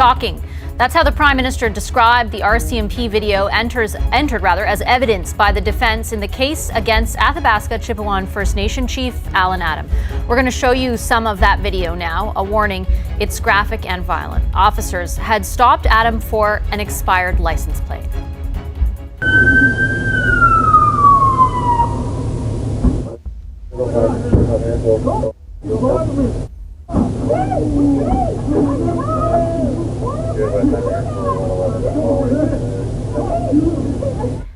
shocking. That's how the Prime Minister described the RCMP video entered as evidence by the defence in the case against Athabasca Chipewyan First Nation Chief Allan Adam. We're going to show you some of that video now. A warning, it's graphic and violent. Officers had stopped Adam for an expired license plate.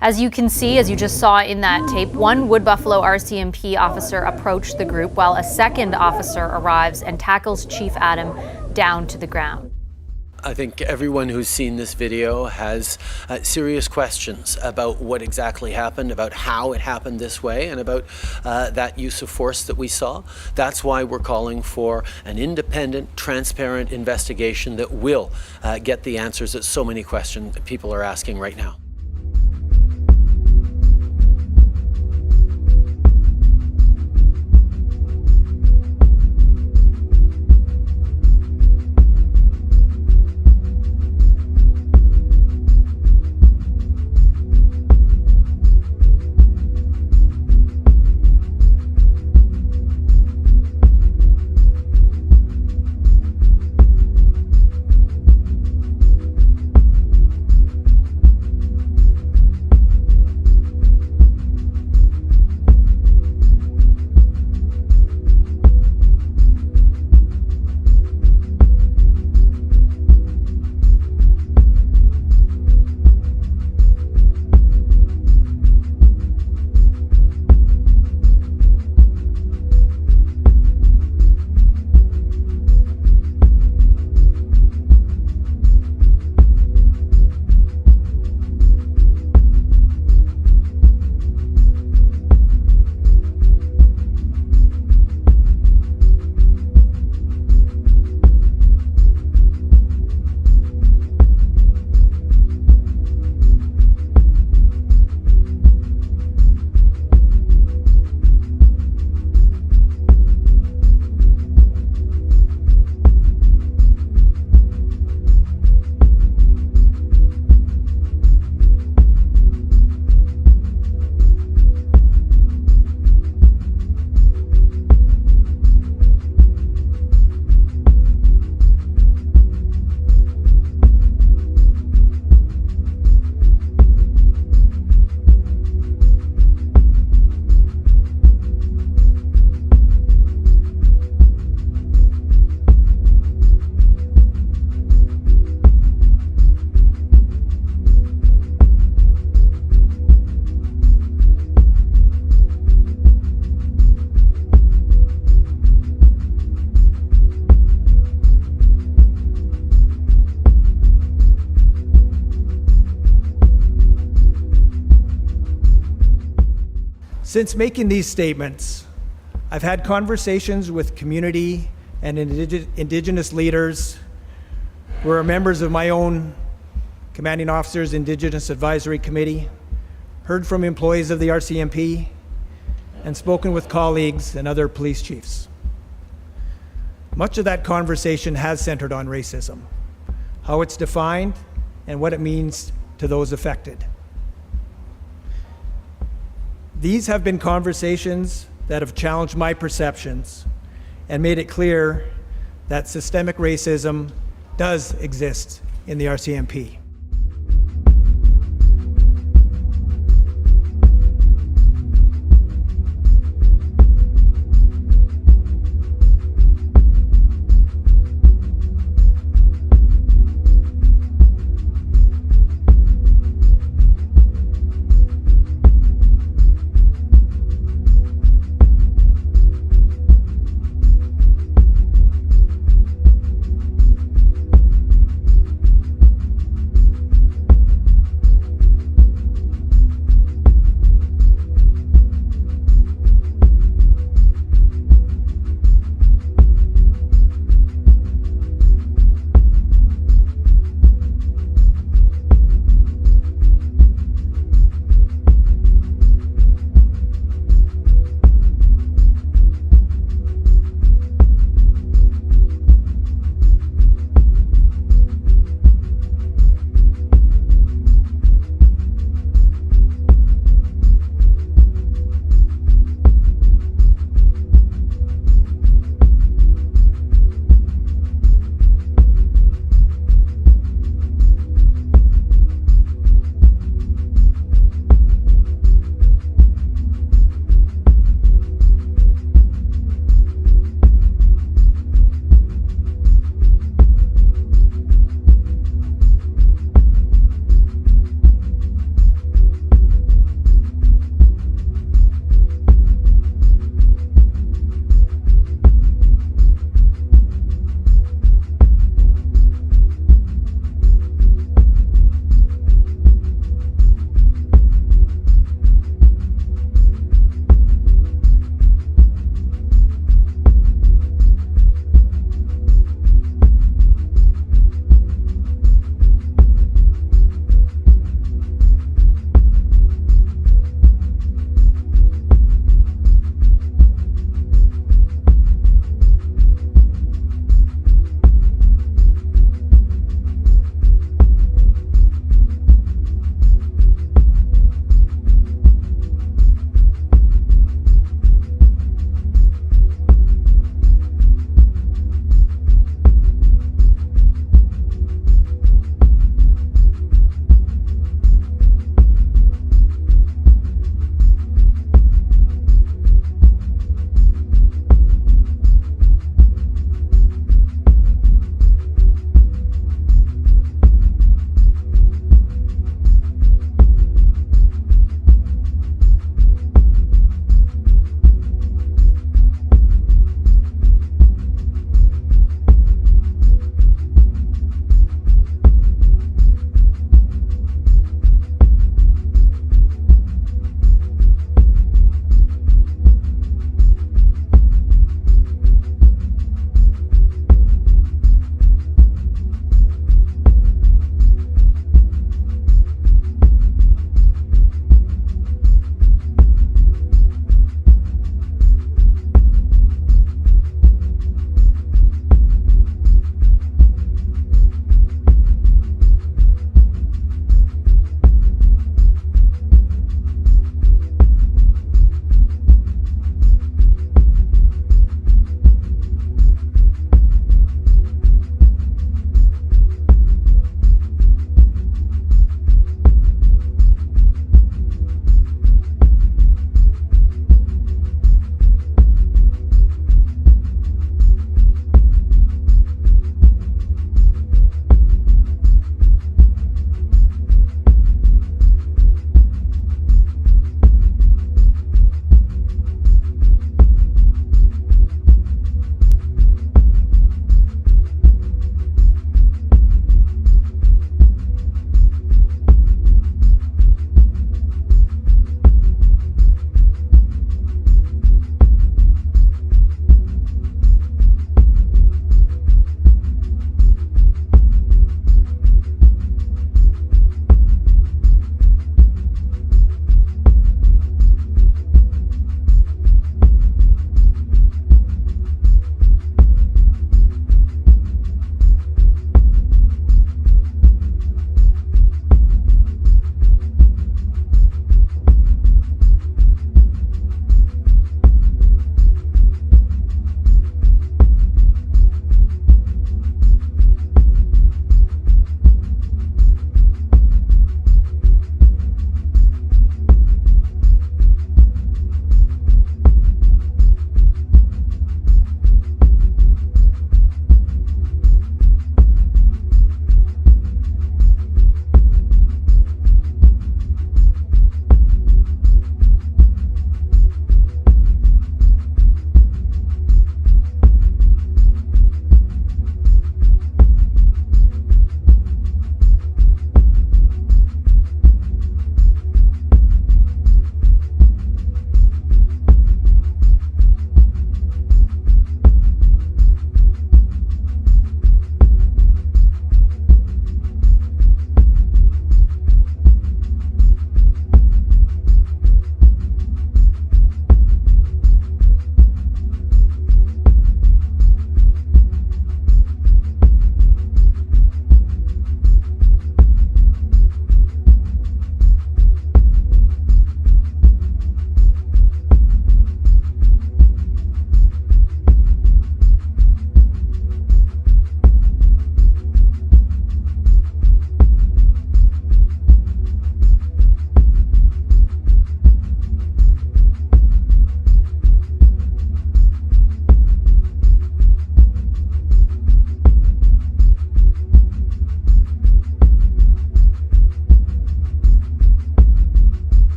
As you can see, as you just saw in that tape, one Wood Buffalo RCMP officer approached the group while a second officer arrives and tackles Chief Adam down to the ground. I think everyone who's seen this video has serious questions about what exactly happened, about how it happened this way, and about that use of force that we saw. That's why we're calling for an independent, transparent investigation that will get the answers that so many questions that people are asking right now. Since making these statements, I've had conversations with community and Indigenous leaders who are members of my own Commanding Officers Indigenous Advisory Committee, heard from employees of the RCMP, and spoken with colleagues and other police chiefs. Much of that conversation has centered on racism, how it's defined, and what it means to those affected. These have been conversations that have challenged my perceptions and made it clear that systemic racism does exist in the RCMP.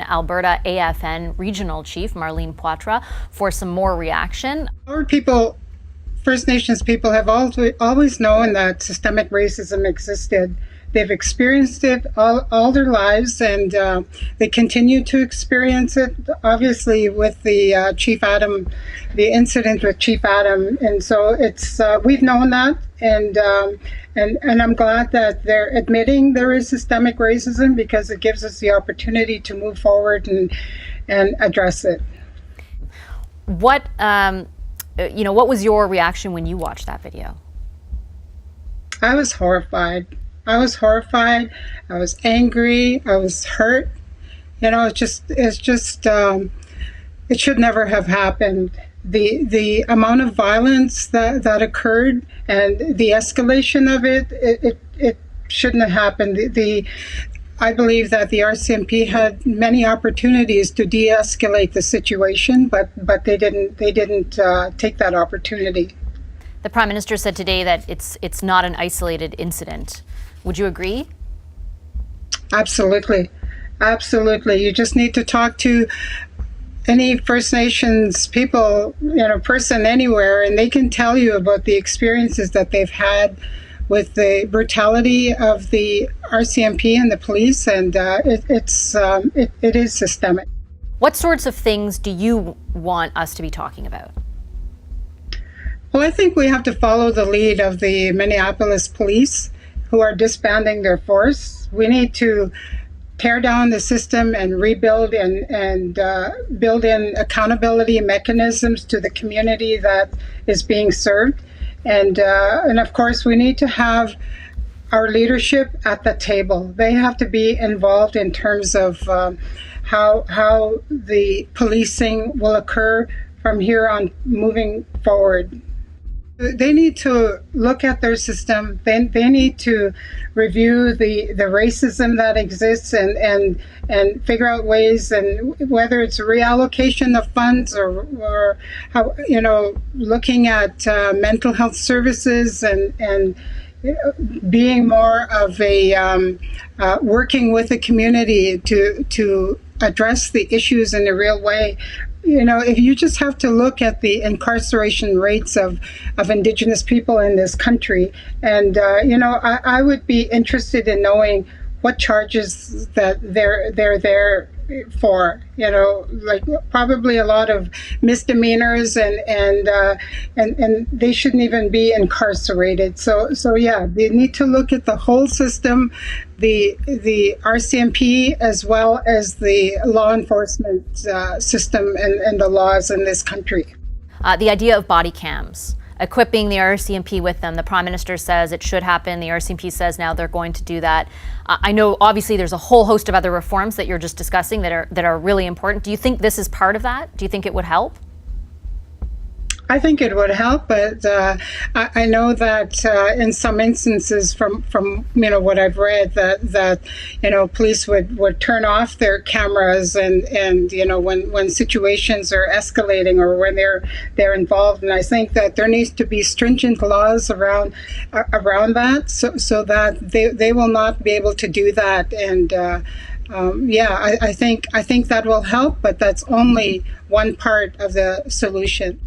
Alberta AFN Regional Chief Marlene Poitras for some more reaction. Our people, First Nations people, have always known that systemic racism existed. They've experienced it all their lives, and they continue to experience it, obviously, with the Chief Adam, the incident with Chief Adam. And so it's we've known that, and I'm glad that they're admitting there is systemic racism, because it gives us the opportunity to move forward and address it. What was your reaction when you watched that video? I was horrified. I was angry. I was hurt. It should never have happened. The amount of violence that occurred and the escalation of it shouldn't have happened. I believe that the RCMP had many opportunities to de-escalate the situation, but they didn't take that opportunity. The Prime Minister said today that it's not an isolated incident. Would you agree? Absolutely. You just need to talk to any First Nations people, person anywhere, and they can tell you about the experiences that they've had with the brutality of the RCMP and the police, and it is systemic. What sorts of things do you want us to be talking about? Well, I think we have to follow the lead of the Minneapolis police, who are disbanding their force. We need to tear down the system and rebuild and build in accountability mechanisms to the community that is being served. And of course, we need to have our leadership at the table. They have to be involved in terms of how the policing will occur from here on moving forward. They need to look at their system. They need to review the racism that exists and figure out ways, and whether it's reallocation of funds or how, looking at mental health services and being more of a working with the community to address the issues in a real way. If you just have to look at the incarceration rates of Indigenous people in this country, and I would be interested in knowing what charges that they're there for. Like probably a lot of misdemeanors, and they shouldn't even be incarcerated. So yeah, they need to look at the whole system, the RCMP as well as the law enforcement system and the laws in this country. The idea of body cams, equipping the RCMP with them. The Prime Minister says it should happen. The RCMP says now they're going to do that. I know obviously there's a whole host of other reforms that you're just discussing that are really important. Do you think this is part of that? Do you think it would help? I think it would help, but I know that in some instances, from what I've read, that police would turn off their cameras and when situations are escalating or when they're involved. And I think that there needs to be stringent laws around that, so that they will not be able to do that. And I think that will help, but that's only one part of the solution.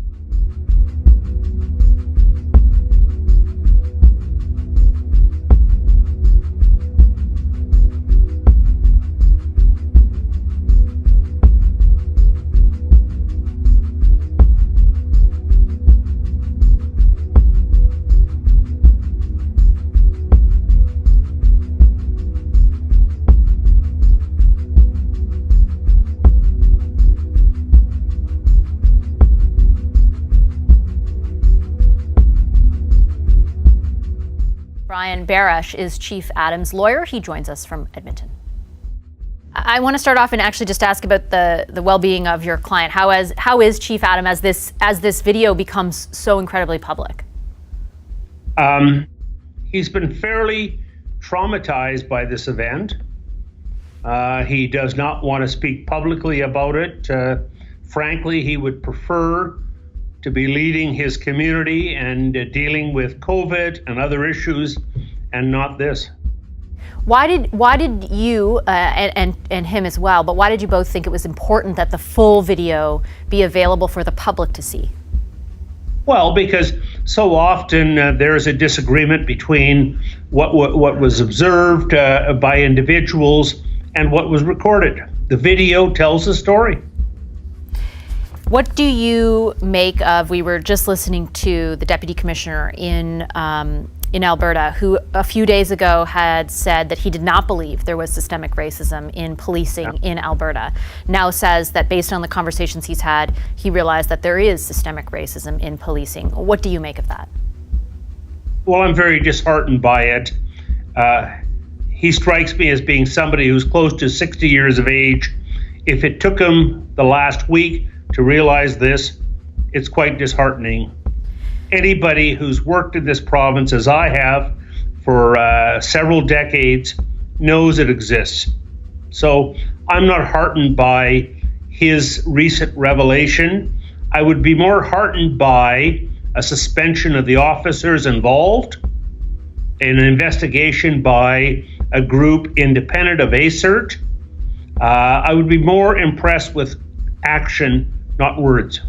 Beresh is Chief Adam's lawyer. He joins us from Edmonton. I want to start off and actually just ask about the well-being of your client. How is Chief Adam as this video becomes so incredibly public? He's been fairly traumatized by this event. He does not want to speak publicly about it. Frankly, he would prefer to be leading his community and dealing with COVID and other issues, and not this. Why did you and him as well, but why did you both think it was important that the full video be available for the public to see? Well, because so often there is a disagreement between what was observed by individuals and what was recorded. The video tells the story. What do you make of, we were just listening to the Deputy Commissioner in Alberta, who a few days ago had said that he did not believe there was systemic racism in policing in Alberta. Now says that based on the conversations he's had, he realized that there is systemic racism in policing. What do you make of that? Well, I'm very disheartened by it. He strikes me as being somebody who's close to 60 years of age. If it took him the last week to realize this, it's quite disheartening. Anybody who's worked in this province, as I have, for several decades, knows it exists. So I'm not heartened by his recent revelation. I would be more heartened by a suspension of the officers involved, an investigation by a group independent of ACERT. I would be more impressed with action, not words.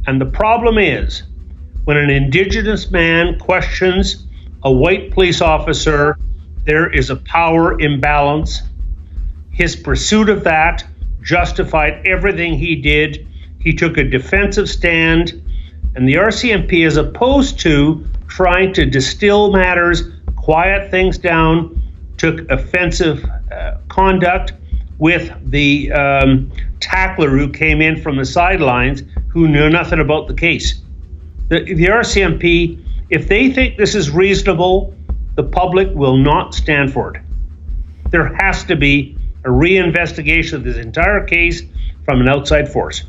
And the problem is, when an Indigenous man questions a white police officer, there is a power imbalance. His pursuit of that justified everything he did. He took a defensive stand, and the RCMP, as opposed to trying to distill matters, quiet things down, took offensive conduct with the tackler who came in from the sidelines, who knew nothing about the case. The RCMP, if they think this is reasonable, the public will not stand for it. There has to be a reinvestigation of this entire case from an outside force.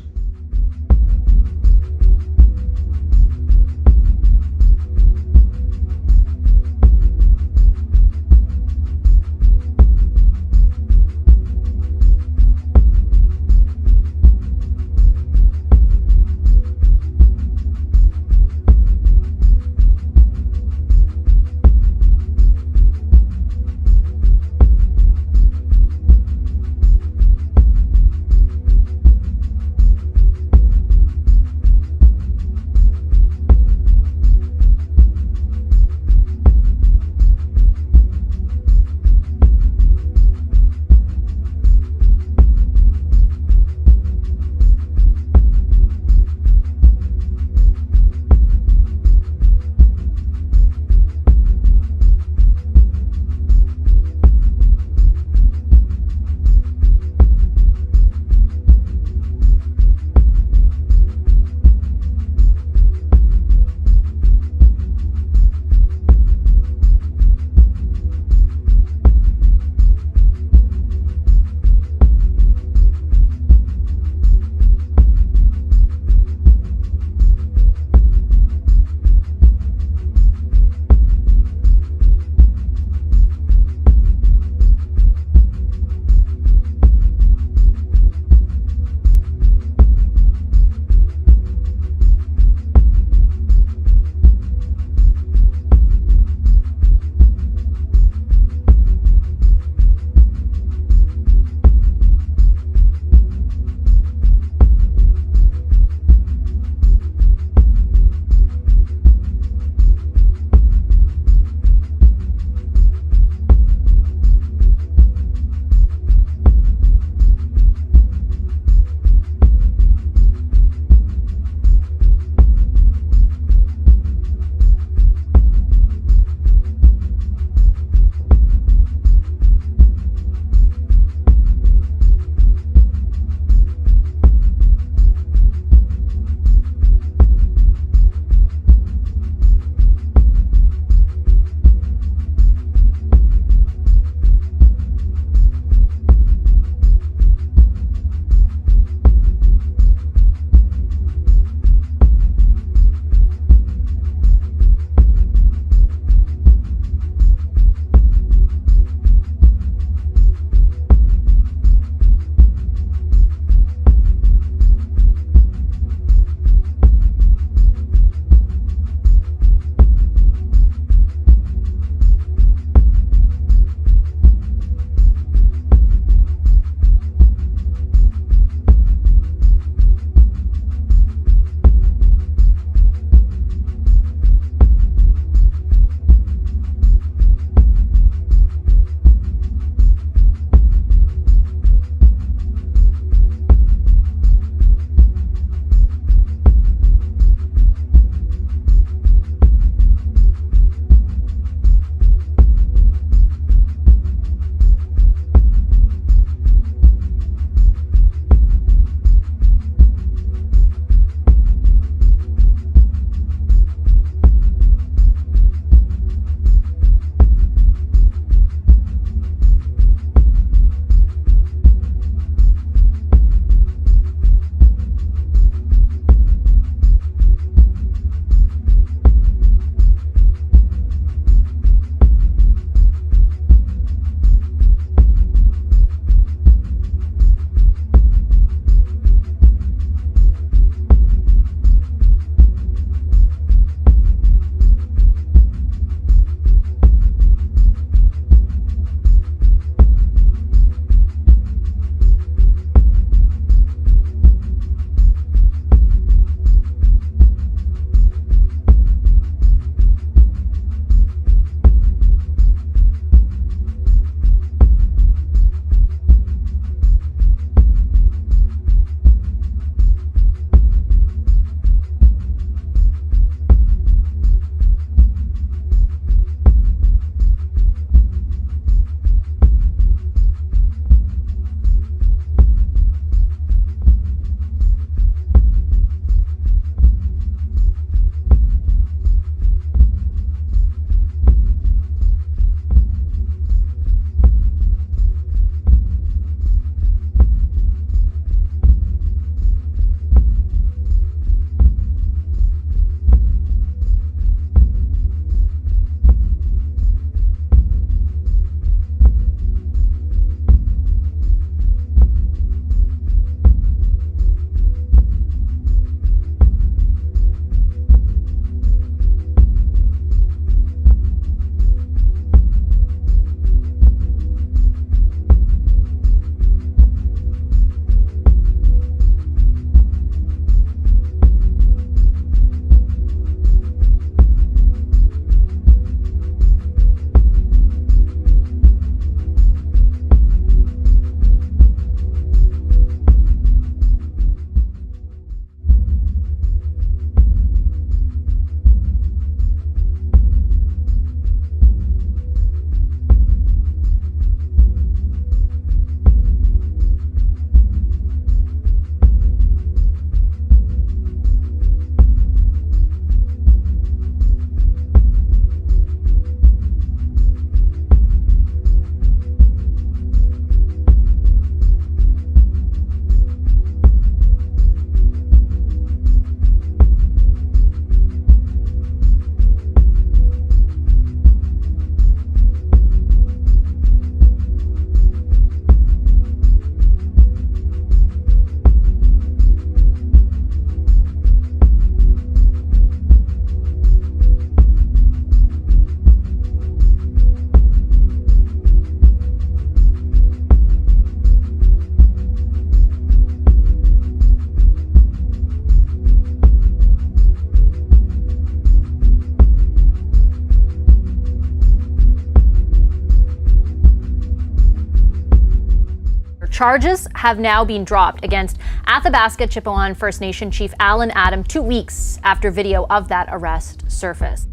Charges have now been dropped against Athabasca Chipewyan First Nation Chief Allan Adam 2 weeks after video of that arrest surfaced.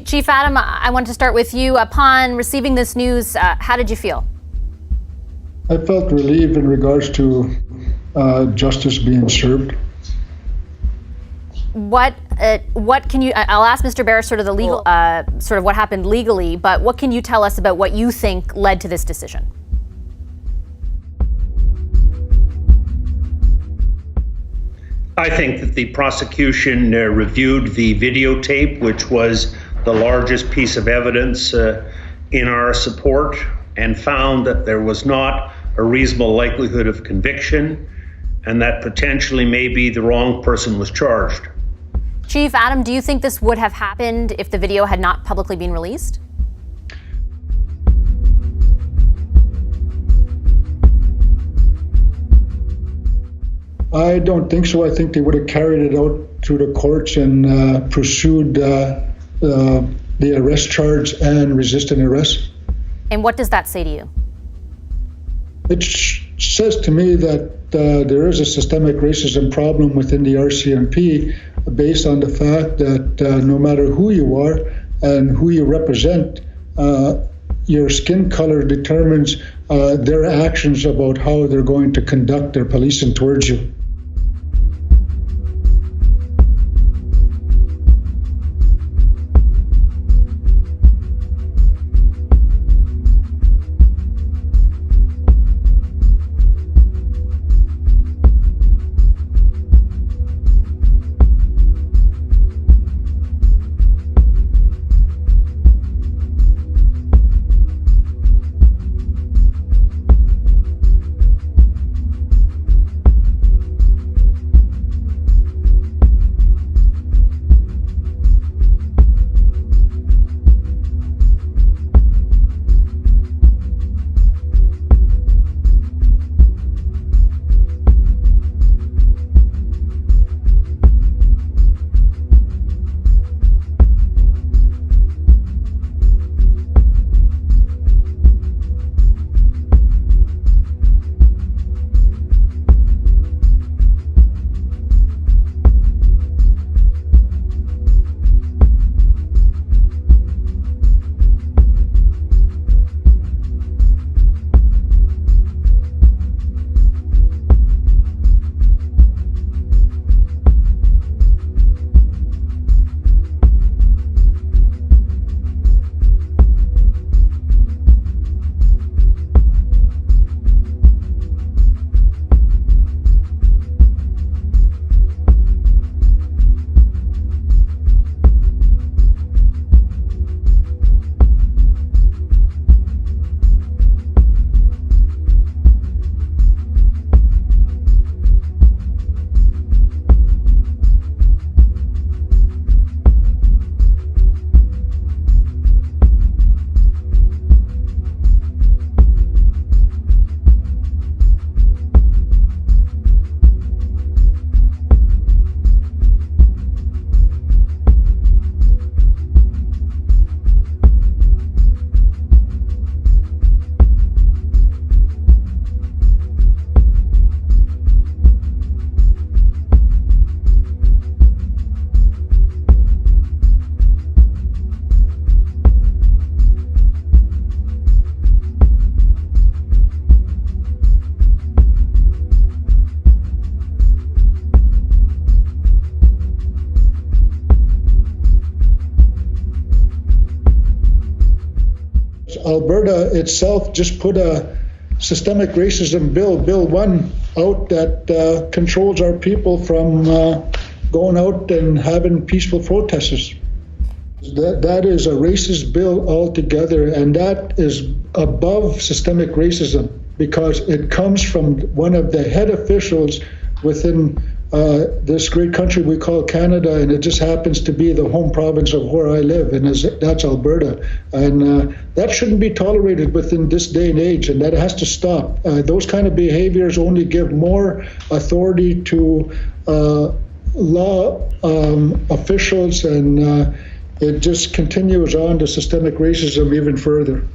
Chief Adam, I want to start with you. Upon receiving this news, how did you feel? I felt relieved in regards to justice being served. What can you? I'll ask Mr. Beresh sort of the legal, sort of what happened legally, but what can you tell us about what you think led to this decision? I think that the prosecution reviewed the videotape, which was the largest piece of evidence in our support, and found that there was not a reasonable likelihood of conviction, and that potentially maybe the wrong person was charged. Chief Adam, do you think this would have happened if the video had not publicly been released? I don't think so. I think they would have carried it out through the courts and pursued the arrest charge and resisting arrest. And what does that say to you? It says to me that there is a systemic racism problem within the RCMP based on the fact that no matter who you are and who you represent, your skin color determines their actions about how they're going to conduct their policing towards you. Alberta itself just put a systemic racism bill, Bill 1, out that controls our people from going out and having peaceful protests. That is a racist bill altogether, and that is above systemic racism because it comes from one of the head officials within this great country we call Canada, and it just happens to be the home province of where I live, and that's Alberta. And that shouldn't be tolerated within this day and age, and that has to stop. Those kind of behaviors only give more authority to law officials, and it just continues on to systemic racism even further.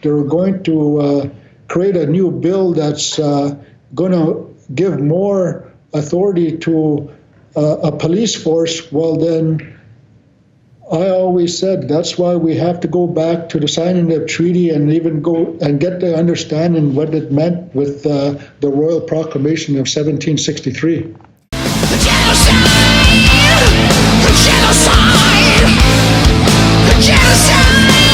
they're going to create a new bill that's going to give more authority to a police force, well then, I always said that's why we have to go back to the signing of the treaty and even go and get the understanding what it meant with the Royal Proclamation of 1763. Genocide! Genocide!